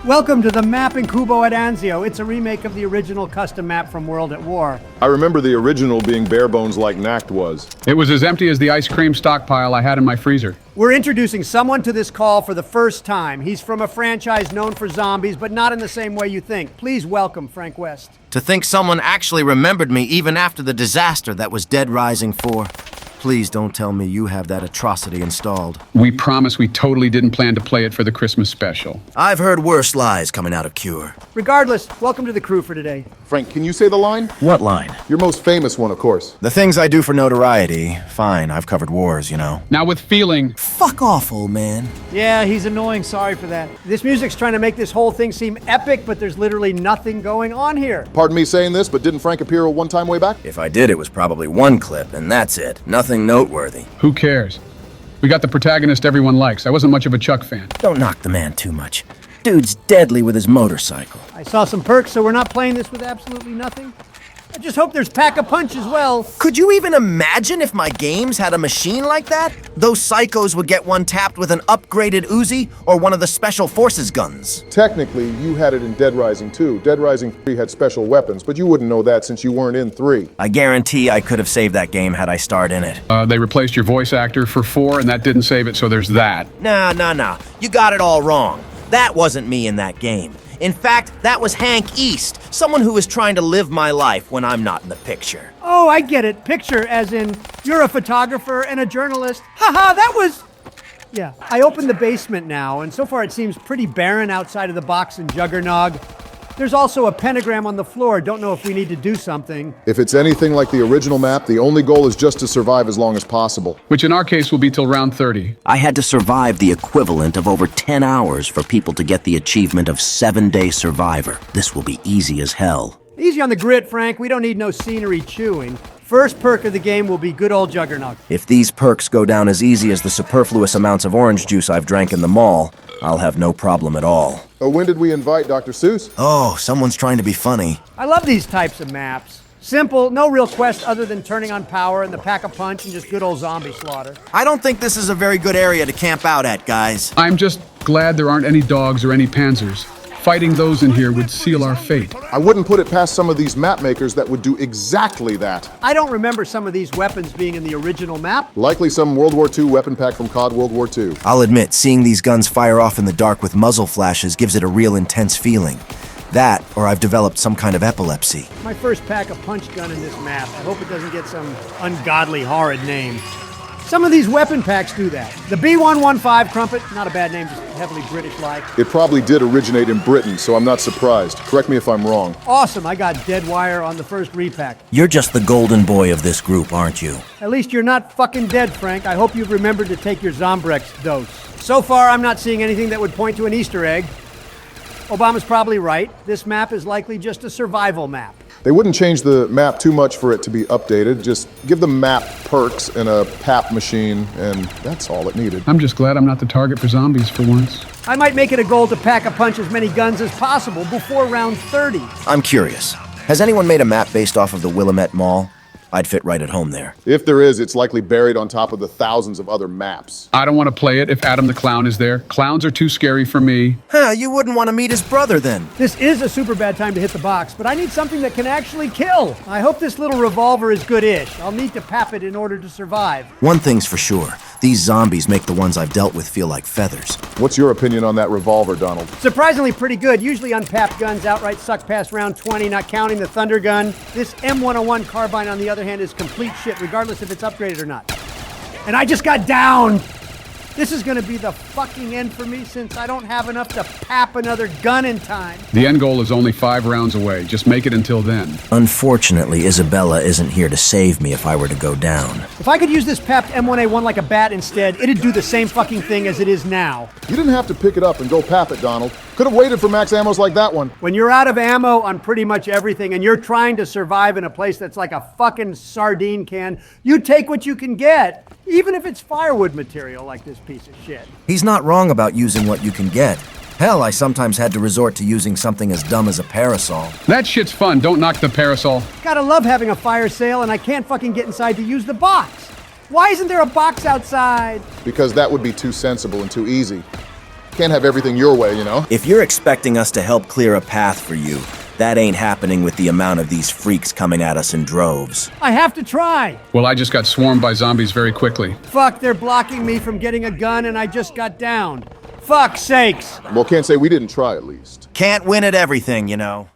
Welcome to the map Incubo at Anzio. It's a remake of the original custom map from World at War. I remember the original being bare bones like Knacked was. It was as empty as the ice cream stockpile I had in my freezer. We're introducing someone to this call for the first time. He's from a franchise known for zombies, but not in the same way you think. Please welcome Frank West. To think someone actually remembered me even after the disaster that was Dead Rising 4. Please don't tell me you have that atrocity installed. We promise we totally didn't plan to play it for the Christmas special. I've heard worse lies coming out of Cure. Regardless, welcome to the crew for today. Frank, can you say the line? What line? Your most famous one, of course. The things I do for notoriety. Fine, I've covered wars, you know. Now with feeling. Fuck off, old man. Yeah, he's annoying. Sorry for that. This music's trying to make this whole thing seem epic, but there's literally nothing going on here. Pardon me saying this, but didn't Frank appear a one-time way back? If I did, it was probably one clip, and that's it. Nothing noteworthy. Who cares? We got the protagonist everyone likes. I wasn't much of a Chuck fan. Don't knock the man too much. Dude's deadly with his motorcycle. I saw some perks, so we're not playing this with absolutely nothing. I just hope there's Pack-a-Punch as well. Could you even imagine if my games had a machine like that? Those psychos would get one tapped with an upgraded Uzi or one of the Special Forces guns. Technically, you had it in Dead Rising 2. Dead Rising 3 had special weapons, but you wouldn't know that since you weren't in 3. I guarantee I could have saved that game had I starred in it. They replaced your voice actor for 4, and that didn't save it, so there's that. Nah. You got it all wrong. That wasn't me in that game. In fact, that was Hank East, someone who was trying to live my life when I'm not in the picture. Oh, I get it. Picture as in you're a photographer and a journalist. Haha, that was... Yeah, I opened the basement now, and so far it seems pretty barren outside of the box and Juggernog. There's also a pentagram on the floor. Don't know if we need to do something. If it's anything like the original map, the only goal is just to survive as long as possible. Which in our case will be till round 30. I had to survive the equivalent of over 10 hours for people to get the achievement of 7-day survivor. This will be easy as hell. Easy on the grit, Frank. We don't need no scenery chewing. First perk of the game will be good old Juggernog. If these perks go down as easy as the superfluous amounts of orange juice I've drank in the mall, I'll have no problem at all. When did we invite Dr. Seuss? Oh, someone's trying to be funny. I love these types of maps. Simple, no real quest other than turning on power and the Pack-a-Punch and just good old zombie slaughter. I don't think this is a very good area to camp out at, guys. I'm just glad there aren't any dogs or any panzers. Fighting those in here would seal our fate. I wouldn't put it past some of these map makers that would do exactly that. I don't remember some of these weapons being in the original map. Likely some World War II weapon pack from COD World War II. I'll admit, seeing these guns fire off in the dark with muzzle flashes gives it a real intense feeling. That, or I've developed some kind of epilepsy. My first Pack-a-Punch gun in this map. I hope it doesn't get some ungodly, horrid name. Some of these weapon packs do that. The B115 Crumpet, not a bad name, just heavily British-like. It probably did originate in Britain, so I'm not surprised. Correct me if I'm wrong. Awesome, I got dead wire on the first repack. You're just the golden boy of this group, aren't you? At least you're not fucking dead, Frank. I hope you've remembered to take your Zombrex dose. So far, I'm not seeing anything that would point to an Easter egg. Obama's probably right. This map is likely just a survival map. They wouldn't change the map too much for it to be updated. Just give the map perks and a PAP machine, and that's all it needed. I'm just glad I'm not the target for zombies for once. I might make it a goal to Pack-a-Punch as many guns as possible before round 30. I'm curious. Has anyone made a map based off of the Willamette Mall? I'd fit right at home there. If there is, it's likely buried on top of the thousands of other maps. I don't want to play it if Adam the Clown is there. Clowns are too scary for me. Huh, you wouldn't want to meet his brother then. This is a super bad time to hit the box, but I need something that can actually kill. I hope this little revolver is good-ish. I'll need to pap it in order to survive. One thing's for sure. These zombies make the ones I've dealt with feel like feathers. What's your opinion on that revolver, Donald? Surprisingly pretty good. Usually unpapped guns outright suck past round 20, not counting the Thunder Gun. This M101 carbine, on the other hand, is complete shit, regardless if it's upgraded or not. And I just got down! This is gonna be the fucking end for me since I don't have enough to pap another gun in time. The end goal is only 5 rounds away. Just make it until then. Unfortunately, Isabella isn't here to save me if I were to go down. If I could use this papped M1A1 like a bat instead, it'd do the same fucking thing as it is now. You didn't have to pick it up and go pap it, Donald. Could have waited for max ammos like that one. When you're out of ammo on pretty much everything and you're trying to survive in a place that's like a fucking sardine can, you take what you can get, even if it's firewood material like this piece of shit. He's not wrong about using what you can get. Hell, I sometimes had to resort to using something as dumb as a parasol. That shit's fun. Don't knock the parasol. Gotta love having a fire sale, and I can't fucking get inside to use the box. Why isn't there a box outside? Because that would be too sensible and too easy. Can't have everything your way, you know? If you're expecting us to help clear a path for you, that ain't happening with the amount of these freaks coming at us in droves. I have to try. Well, I just got swarmed by zombies very quickly. Fuck, they're blocking me from getting a gun and I just got downed. Fuck sakes. Well, can't say we didn't try at least. Can't win at everything, you know.